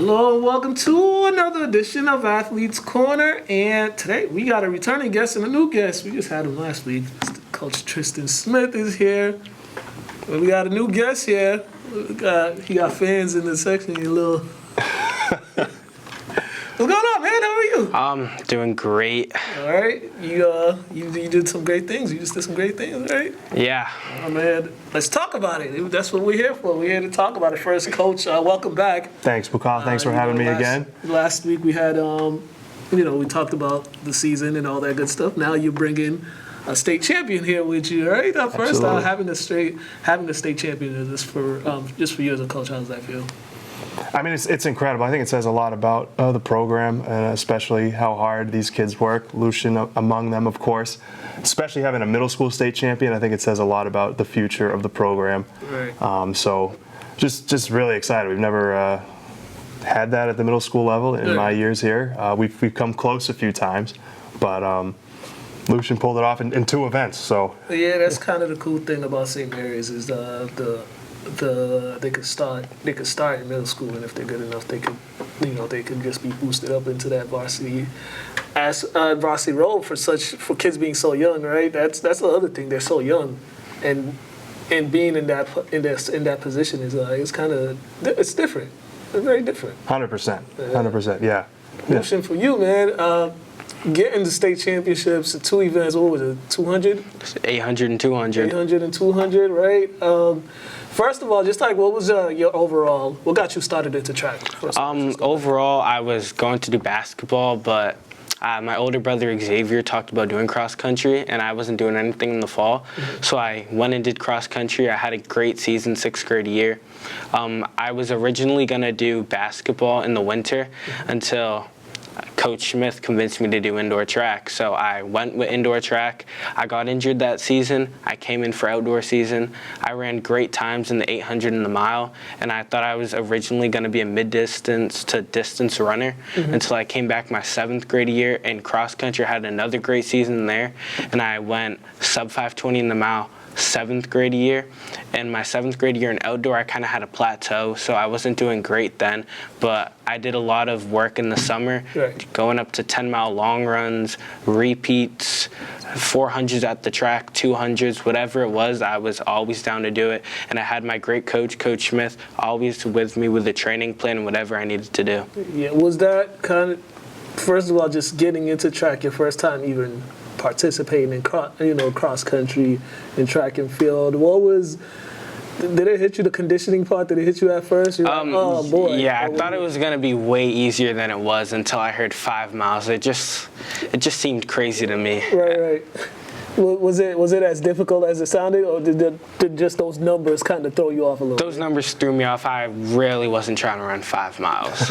Hello, welcome to another edition of Athletes Corner, and today we got a returning guest and a new guest. We just had him last week. Coach Tristan Smith is here. We got a new guest here. He got fans in the section. What's going on, man? How are you? I'm doing great. All right. You did some great things. You just did some great things, right? Yeah. Oh, man. Let's talk about it. That's what we're here for. We're here to talk about it. First, Coach, welcome back. Thanks, Bukal. Thanks for having me again. Last week we had, we talked about the season and all that good stuff. Now you're bringing a state champion here with you, right? First, having a state champion is just for you as a coach. How does that feel? I mean, it's incredible. I think it says a lot about the program, and especially how hard these kids work. Lucian among them, of course. Especially having a middle school state champion, I think it says a lot about the future of the program. Right. So just really excited. We've never had that at the middle school level in my years here. We've come close a few times, but Lucian pulled it off in two events. So yeah, that's kind of the cool thing about St. Mary's is they could start in middle school, and if they're good enough, they can just be boosted up into that varsity role for kids being so young, right? That's the other thing. They're so young, and being in that position is it's different. It's very different. 100%. Yeah. Lucian, for you, man. Getting the state championships, the two events, what was it, 200? 800 and 200. 800 and 200, right? First of all, just like what was your overall, what got you started into track? Overall, I was going to do basketball, but my older brother Xavier talked about doing cross country, and I wasn't doing anything in the fall. Mm-hmm. So I went and did cross country. I had a great season, 6th grade year. I was originally going to do basketball in the winter until Coach Smith convinced me to do indoor track, so I went with indoor track. I got injured that season. I came in for outdoor season. I ran great times in the 800 and the mile, and I thought I was originally going to be a mid-distance to distance runner until I came back my 7th grade year in cross country. I had another great season there, and I went sub 520 in the mile 7th grade year. And my 7th grade year in outdoor, I kind of had a plateau, so I wasn't doing great then, but I did a lot of work in the summer, going up to 10-mile long runs, repeats, 400s at the track, 200s, whatever it was, I was always down to do it. And I had my great coach, Coach Smith, always with me with the training plan and whatever I needed to do. Yeah, was that kind of, first of all, just getting into track your first time even participating in cross country and track and field? Did it hit you, the conditioning part? Did it hit you at first? You're like, oh boy. Yeah, I thought it was going to be way easier than it was until I heard 5 miles. It just seemed crazy to me. Right. Was it as difficult as it sounded, or did just those numbers kind of throw you off a little? Those numbers threw me off. I really wasn't trying to run 5 miles.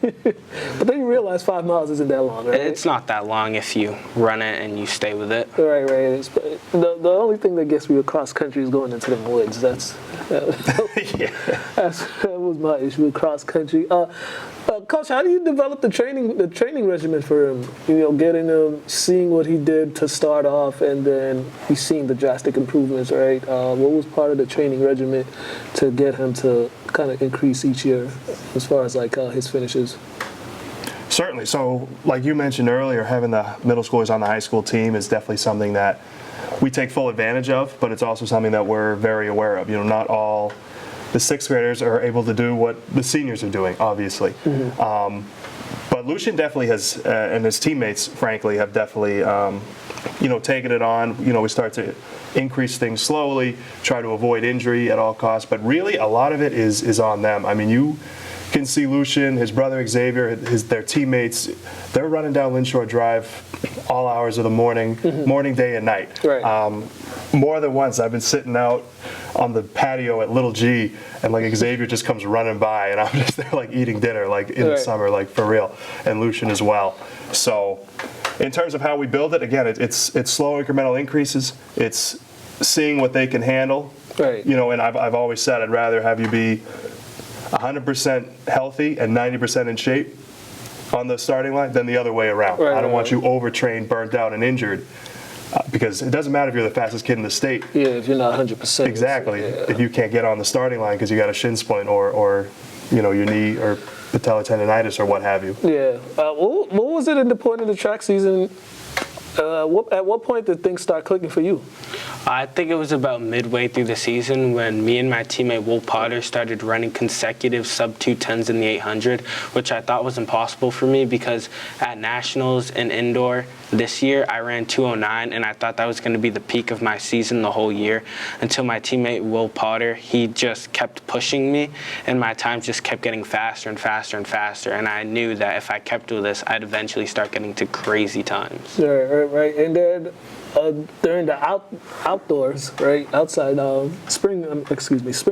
But then you realize 5 miles isn't that long, right? It's not that long if you run it and you stay with it. Right. The only thing that gets me across country is going into the woods. That was my issue with cross country. Coach, how do you develop the training regimen for him? Getting him, seeing what he did to start off, and then you seeing the drastic improvements, right? What was part of the training regimen to get him to kind of increase each year as far as his finishes? Certainly. So, like you mentioned earlier, having the middle schoolers on the high school team is definitely something that we take full advantage of, but it's also something that we're very aware of. Not all the 6th graders are able to do what the seniors are doing, obviously. Mm-hmm. But Lucian definitely has, and his teammates, frankly, have definitely, taken it on. We start to increase things slowly, try to avoid injury at all costs, but really a lot of it is on them. I mean, you can see Lucian, his brother Xavier, their teammates, they're running down Linshore Drive all hours of the morning, day and night. Right. More than once, I've been sitting out on the patio at Little G, and Xavier just comes running by, and I'm just there eating dinner, in the summer, for real, and Lucian as well. So, in terms of how we build it, again, it's slow incremental increases. It's seeing what they can handle. Right. And I've always said I'd rather have you be 100% healthy and 90% in shape on the starting line than the other way around. I don't want you overtrained, burnt out, and injured. Because it doesn't matter if you're the fastest kid in the state. Yeah, if you're not 100%. Exactly. Yeah. If you can't get on the starting line because you got a shin splint or your knee or patellar tendonitis or what have you. Yeah. What was it in the point of the track season? At what point did things start clicking for you? I think it was about midway through the season when me and my teammate Will Potter started running consecutive sub-210s in the 800, which I thought was impossible for me because at Nationals and Indoor this year, I ran 209, and I thought that was going to be the peak of my season the whole year until my teammate Will Potter, he just kept pushing me, and my times just kept getting faster and faster and faster, and I knew that if I kept with this, I'd eventually start getting to crazy times. Right. And then during the outdoors, right, outside spring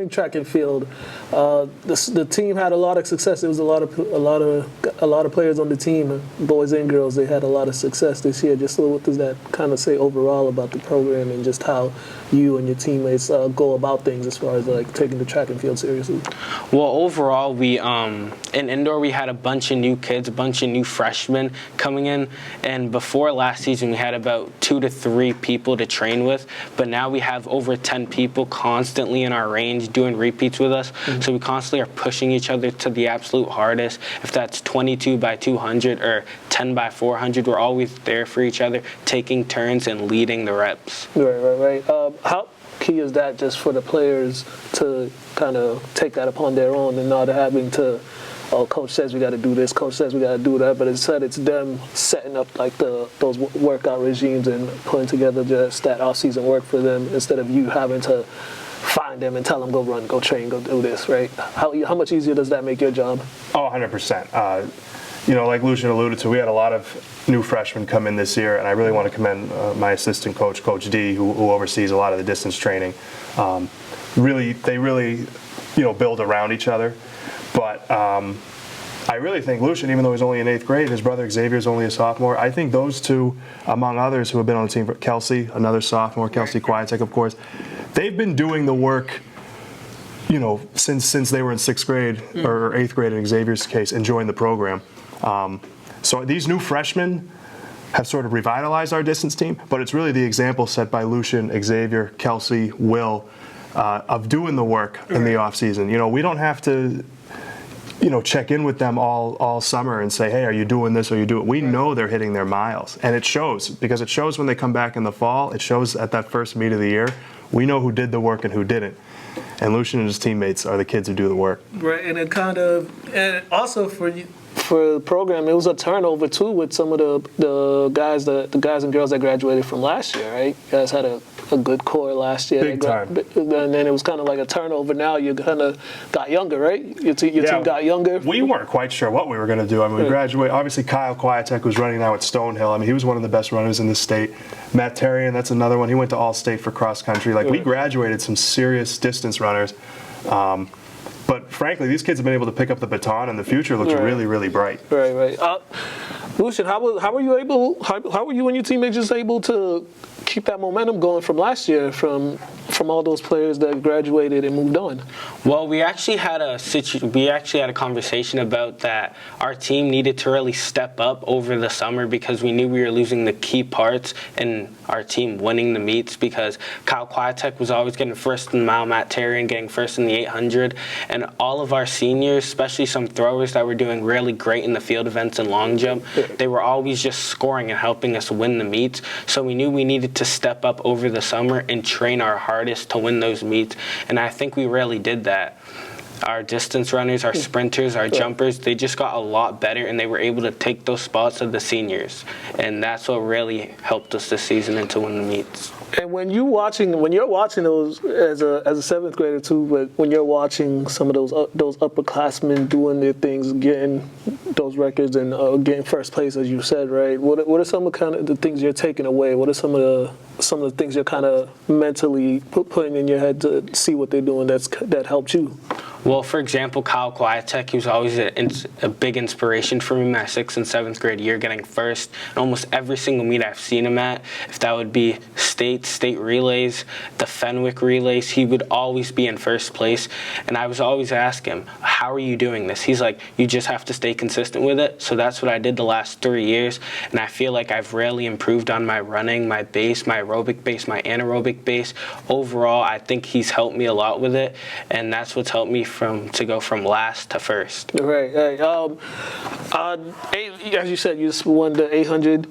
track and field, the team had a lot of success. There was a lot of players on the team, boys and girls. They had a lot of success this year. Just what does that kind of say overall about the program and just how you and your teammates go about things as far as like taking the track and field seriously? Well, overall, we in Indoor we had a bunch of new kids, a bunch of new freshmen coming in, and before last season we had about 2 to 3 people to train with, but now we have over 10 people constantly in our range doing repeats with us. Mm-hmm. So we constantly are pushing each other to the absolute hardest. If that's 22 by 200 or 10 by 400, we're always there for each other, taking turns and leading the reps. Right. How key is that just for the players to kind of take that upon their own and not having to, oh, coach says we got to do this, coach says we got to do that, but instead it's them setting up like those workout regimes and putting together just that off-season work for them instead of you having to find them and tell them go run, go train, go do this, right? How much easier does that make your job? Oh, 100%. Like Lucian alluded to, we had a lot of new freshmen come in this year, and I really want to commend my assistant coach, Coach D, who oversees a lot of the distance training. They really build around each other. But I really think Lucian, even though he's only in 8th grade, his brother Xavier is only a sophomore. I think those two, among others who have been on the team, Kelsey, another sophomore, Kelsey Kwiatek, of course, they've been doing the work, since they were in 6th grade or 8th grade in Xavier's case, and joined the program. So these new freshmen have sort of revitalized our distance team, but it's really the example set by Lucian, Xavier, Kelsey, Will, of doing the work in the off season. We don't have to check in with them all summer and say, hey, are you doing this or you do it? We know they're hitting their miles, and it shows, because it shows when they come back in the fall. It shows at that first meet of the year. We know who did the work and who didn't. And Lucian and his teammates are the kids who do the work. Right, and also for the program, it was a turnover too with some of the guys and girls that graduated from last year, right? You guys had a good core last year. Big time. And then it was kind of like a turnover. Now you kind of got younger, right? Your team got younger. We weren't quite sure what we were going to do. I mean, we graduated. Obviously, Kyle Kwiatek was running now at Stonehill. I mean, he was one of the best runners in the state. Matt Terrian, that's another one. He went to All-State for cross country. We graduated some serious distance runners. But frankly, these kids have been able to pick up the baton, and the future looks really, really bright. Right. Lucian, how were you and your teammates just able to keep that momentum going from last year, from all those players that graduated and moved on? Well, we actually had a conversation about that. Our team needed to really step up over the summer because we knew we were losing the key parts in our team winning the meets, because Kyle Kwiatek was always getting first in the mile, Matt Terrian getting first in the 800, and all of our seniors, especially some throwers that were doing really great in the field events and long jump, they were always just scoring and helping us win the meets. So we knew we needed to step up over the summer and train our hardest to win those meets, and I think we really did that. Our distance runners, our sprinters, our jumpers, they just got a lot better, and they were able to take those spots of the seniors, and that's what really helped us this season and to win the meets. And when you're watching those as a seventh grader too, but when you're watching some of those upperclassmen doing their things, getting those records and getting first place, as you said, right? What are some of the things you're taking away? What are some of the things you're kind of mentally putting in your head to see what they're doing that helped you? Well, for example, Kyle Kwiatek, he was always a big inspiration for me my 6th and 7th grade year, getting first in almost every single meet I've seen him at. If that would be state relays, the Fenwick relays, he would always be in first place. And I was always asking him, how are you doing this? He's like, you just have to stay consistent with it. So that's what I did the last 3 years. And I feel like I've really improved on my running, my base, my aerobic base, my anaerobic base. Overall, I think he's helped me a lot with it. And that's what's helped me to go from last to first. Right. As you said, you just won the 800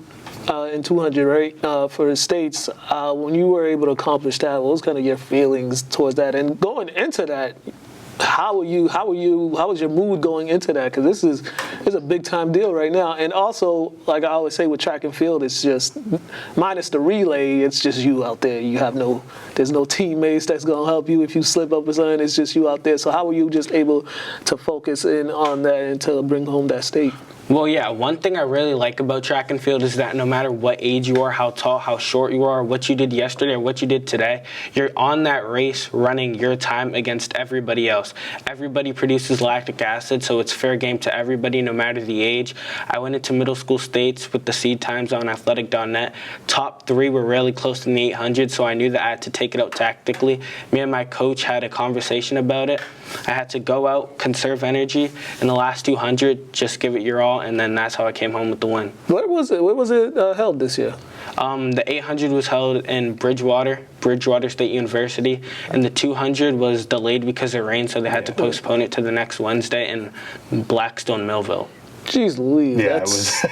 and 200, right? For the states. When you were able to accomplish that, what was kind of your feelings towards that? And going into that, how was your mood going into that? Because it's a big time deal right now. And also, like I always say with track and field, it's just minus the relay, it's just you out there. There's no teammates that's gonna help you if you slip up or something. It's just you out there. So how were you just able to focus in on that and to bring home that state? Well, yeah, one thing I really like about track and field is that no matter what age you are, how tall, how short you are, what you did yesterday or what you did today, you're on that race running your time against everybody else. Everybody produces lactic acid, so it's fair game to everybody no matter the age. I went into middle school states with the seed times on athletic.net. Top 3 were really close to the 800, so I knew that I had to take it out tactically. Me and my coach had a conversation about it. I had to go out, conserve energy. In the last 200, just give it your all, and then that's how I came home with the win. Where was it held this year? The 800 was held in Bridgewater State University, and the 200 was delayed because of rain, so they had to postpone it to the next Wednesday in Blackstone, Millville. Jeez Louise, Yeah, it was.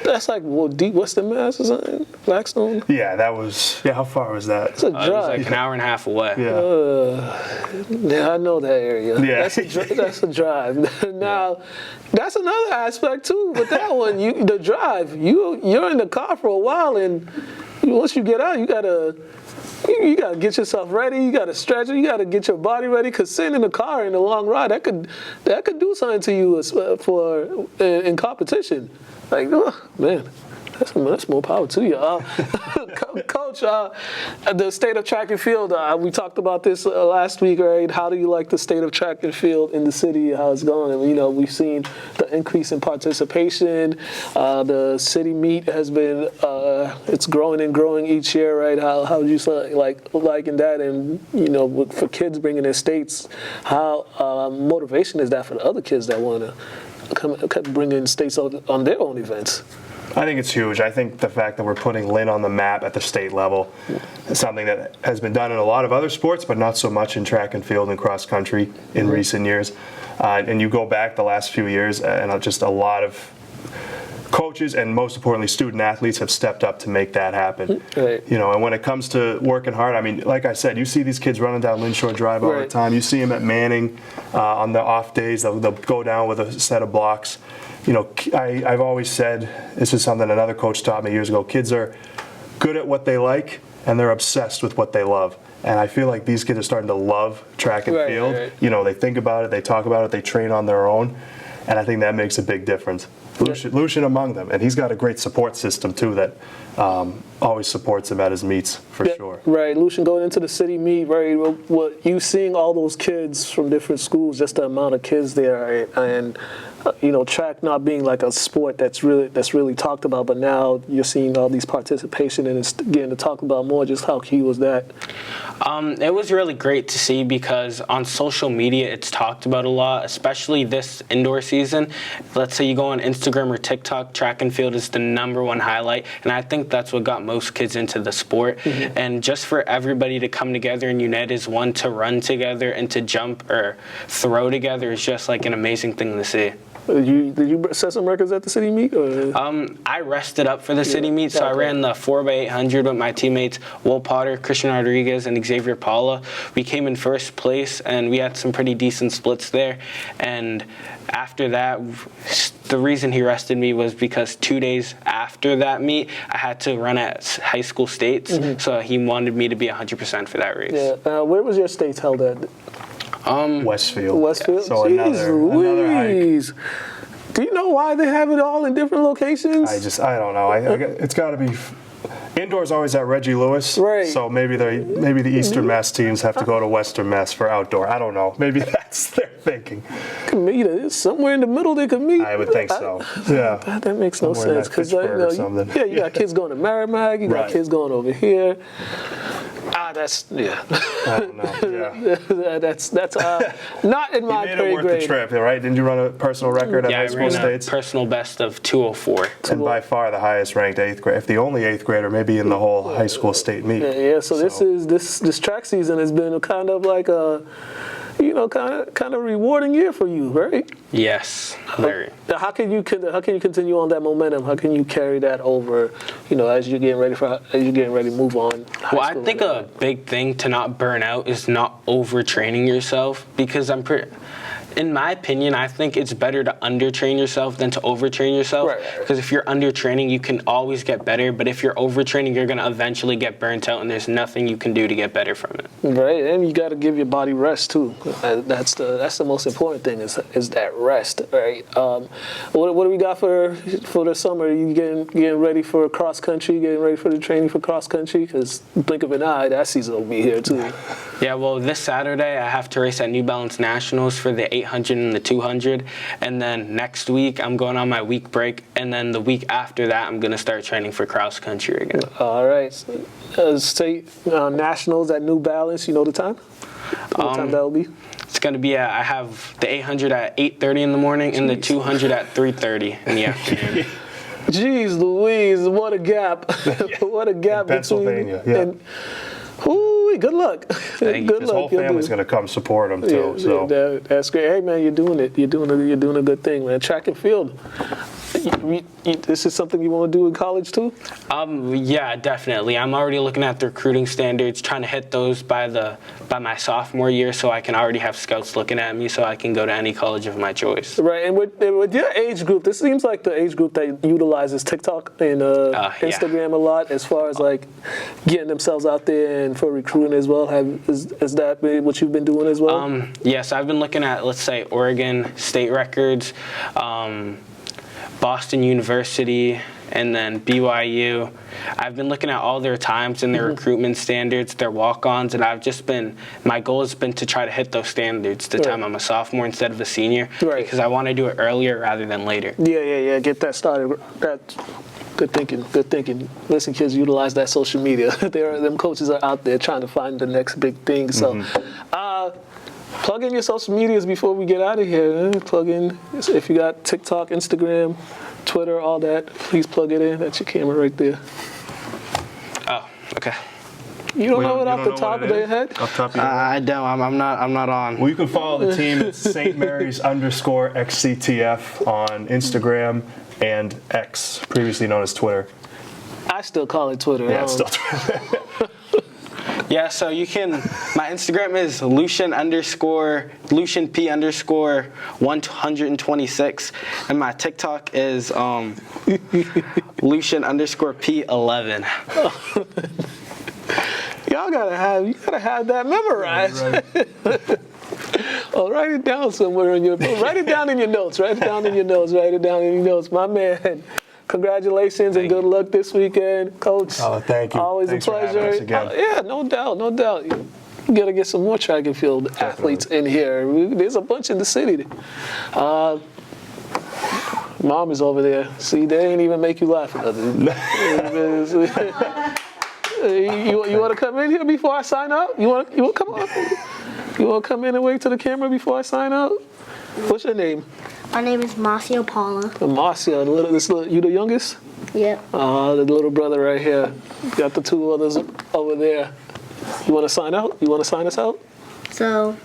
that's like deep Western Mass or something, Blackstone. Yeah, that was. Yeah, how far was that? It's a drive. It was like an hour and a half away. Yeah, I know that area. Yeah. That's a drive. Now, that's another aspect too. With that one, the drive, you're in the car for a while, and once you get out, you gotta get yourself ready. You gotta stretch it. You gotta get your body ready. Cause sitting in the car in a long ride, that could do something to you in competition. Like, oh, man. That's more power to you. Coach, the state of track and field, we talked about this last week, right? How do you like the state of track and field in the city, how it's going? And, we've seen the increase in participation. The city meet has been, it's growing and growing each year, right? How do you liking that? And, for kids bringing their states, how motivation is that for the other kids that want to come bring in states on their own events? I think it's huge. I think the fact that we're putting Lynn on the map at the state level is something that has been done in a lot of other sports, but not so much in track and field and cross country in recent years. And you go back the last few years, and just a lot of coaches and most importantly student athletes have stepped up to make that happen. Right. And when it comes to working hard, I mean, like I said, you see these kids running down Linshore Drive all the time. You see them at Manning on the off days. They'll go down with a set of blocks. I've always said, this is something another coach taught me years ago, kids are good at what they like and they're obsessed with what they love. And I feel like these kids are starting to love track and field. Right. They think about it, they talk about it, they train on their own. And I think that makes a big difference. Lucian among them, and he's got a great support system too that always supports him at his meets for sure. Right, Lucian going into the city meet, right? What you seeing all those kids from different schools, just the amount of kids there, right? And track not being like a sport that's really talked about, but now you're seeing all these participation and it's getting to talk about more. Just how key was that? It was really great to see because on social media it's talked about a lot, especially this indoor season. Let's say you go on Instagram or TikTok, track and field is the #1 highlight, and I think that's what got most kids into the sport. Mm-hmm. And just for everybody to come together and unite as one, to run together and to jump or throw together is just like an amazing thing to see. Did you set some records at the city meet? Or? I rested up for the city meet, so I ran the 4x800 with my teammates Will Potter, Christian Rodriguez, and Xavier Paula. We came in first place, and we had some pretty decent splits there. And after that, the reason he rested me was because 2 days after that meet, I had to run at high school states, so he wanted me to be 100% for that race. Yeah. Where was your states held at? Westfield. Westfield? So another hike. Do you know why they have it all in different locations? I don't know. It's got to be. Indoors always at Reggie Lewis. Right. So maybe the Eastern Mass teams have to go to Western Mass for outdoor. I don't know. Maybe that's their thinking. Could meet somewhere in the middle. They could meet. I would think so. Yeah. That makes no sense because you got kids going to Merrimack. You got kids going over here. I don't know. Yeah. That's not in my grade. You made it worth the trip, right? Didn't you run a personal record at high school states? A personal best of 204. And by far the highest ranked 8th grade, if the only 8th grader, maybe in the whole high school state meet. Yeah. So this track season has been kind of like kind of rewarding year for you, right? Yes, very. How can you continue on that momentum? How can you carry that over, as you're getting ready to move on? Well, I think a big thing to not burn out is not overtraining yourself, because in my opinion, I think it's better to undertrain yourself than to overtrain yourself. Right. Because if you're undertraining, you can always get better. But if you're overtraining, you're going to eventually get burnt out, and there's nothing you can do to get better from it. Right, and you got to give your body rest too. That's the most important thing is that rest, right? What do we got for the summer? Are you getting ready for cross country? Getting ready for the training for cross country? Because blink of an eye, that season will be here too. Yeah, well, this Saturday I have to race at New Balance Nationals for the 800 and the 200, and then next week I'm going on my week break, and then the week after that I'm going to start training for cross country again. All right. State Nationals at New Balance, you know the time? What time that'll be? It's going to be I have the 800 at 8:30 in the morning and the 200 at 3:30 in the afternoon. Jeez Louise, what a gap. What a gap in Pennsylvania, yeah. Ooh, good luck. Thank you. His whole family's going to come support him too. Yeah, so that's great. Hey man, you're doing it. You're doing a good thing, man. Track and field. This is something you want to do in college too? Yeah, definitely. I'm already looking at the recruiting standards, trying to hit those by my sophomore year, so I can already have scouts looking at me, so I can go to any college of my choice. Right, and with your age group, this seems like the age group that utilizes TikTok and Instagram a lot, as far as like getting themselves out there and for recruiting as well. Is that what you've been doing as well? Yes, I've been looking at, let's say, Oregon state records, Boston University, and then BYU. I've been looking at all their times and their recruitment standards, their walk-ons, and my goal has been to try to hit those standards the time I'm a sophomore instead of a senior, because I want to do it earlier rather than later. Yeah, get that started. That's good thinking. Listen, kids, utilize that social media. Them coaches are out there trying to find the next big thing. So, plug in your social medias before we get out of here. Plug in if you got TikTok, Instagram, Twitter, all that. Please plug it in. That's your camera right there. Oh, okay. You don't know it off the top of your head? Off the top of your head? I don't. I'm not on. Well, you can follow the team at St. Mary's _XCTF on Instagram and X, previously known as Twitter. I still call it Twitter. Yeah, it's still Twitter. Yeah, so you can, my Instagram is Lucian P _ 126, and my TikTok is Lucian _P11. Y'all gotta have that memorized. Right. Oh, write it down somewhere write it down in your notes. Write it down in your notes. My man. Congratulations and good luck this weekend, Coach. Oh, thank you. Always Thanks a pleasure. For having us again. Yeah, no doubt. You gotta get some more track and field athletes in here. There's a bunch in the city. Mom is over there. See, they ain't even make you laugh. You want to come in here before I sign out? You want to come on? You want to come in and wave to the camera before I sign out? What's your name? My name is Lucian Paula. Marcia, you the youngest? Yep. The little brother right here. Got the two others over there. You want to sign out? You want to sign us out? So,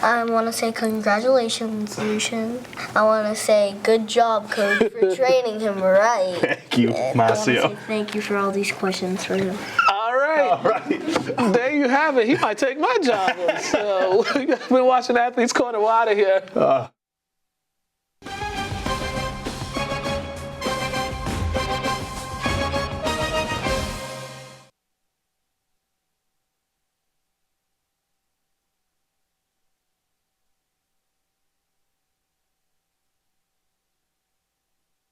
I want to say congratulations, Lucian. I want to say good job, Coach, for training him right. Thank you, Marcio. I want to say thank you for all these questions for him. All right. There you have it. He might take my job. So, we've been watching Athletes Corner. We're out of here.